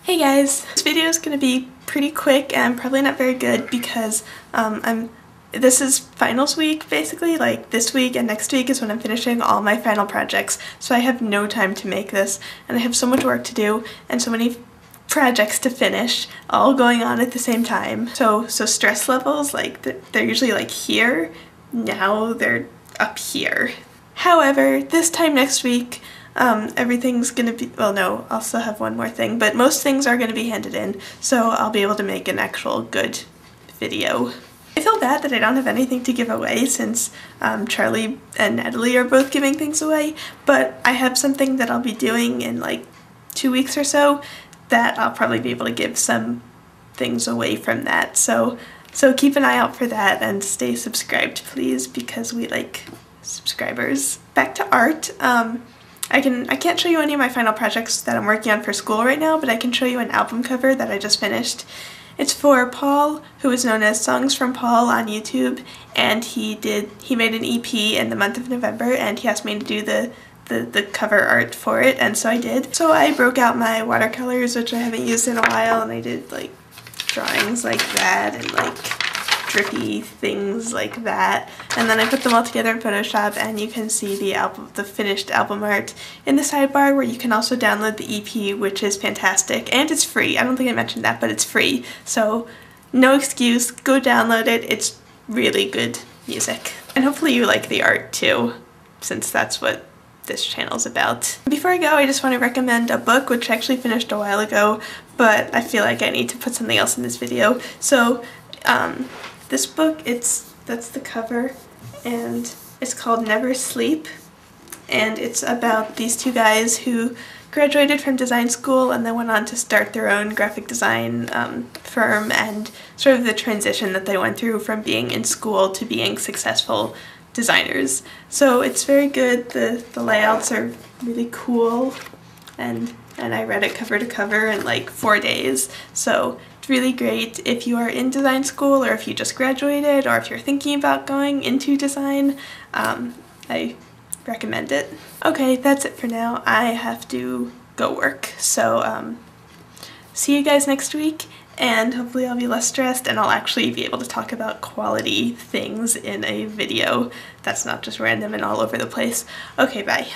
Hey guys! This video is going to be pretty quick and probably not very good because this is finals week basically. Like this week and next week is when I'm finishing all my final projects, so I have no time to make this and I have so much work to do and so many projects to finish all going on at the same time. So stress levels, like they're usually like here, now they're up here. However, this time next week everything's gonna be, well no, I'll still have one more thing, but most things are gonna be handed in, so I'll be able to make an actual good video. I feel bad that I don't have anything to give away since Charlie and Natalie are both giving things away, but I have something that I'll be doing in like 2 weeks or so that I'll probably be able to give some things away from that, so keep an eye out for that and stay subscribed please, because we like subscribers. Back to art. I can't show you any of my final projects that I'm working on for school right now, but I can show you an album cover that I just finished. It's for Paul, who is known as Songs from Paul on YouTube, and he made an EP in the month of November, and he asked me to do the cover art for it, and so I did. So I broke out my watercolors, which I haven't used in a while, and I did like drawings like that and like drippy things like that, and then I put them all together in Photoshop, and you can see the finished album art in the sidebar, where you can also download the EP, which is fantastic, and it's free. I don't think I mentioned that, but it's free, so no excuse, go download it. It's really good music, and hopefully you like the art too, since that's what this channel's about. Before I go, I just want to recommend a book which I actually finished a while ago, but I feel like I need to put something else in this video. So this book, that's the cover, and it's called Never Sleep, and it's about these two guys who graduated from design school and then went on to start their own graphic design firm, and sort of the transition that they went through from being in school to being successful designers. So it's very good. The layouts are really cool, and I read it cover to cover in like 4 days, so it's really great if you are in design school, or if you just graduated, or if you're thinking about going into design. I recommend it. Okay, that's it for now. I have to go work, so see you guys next week, and hopefully I'll be less stressed and I'll actually be able to talk about quality things in a video that's not just random and all over the place. Okay, bye.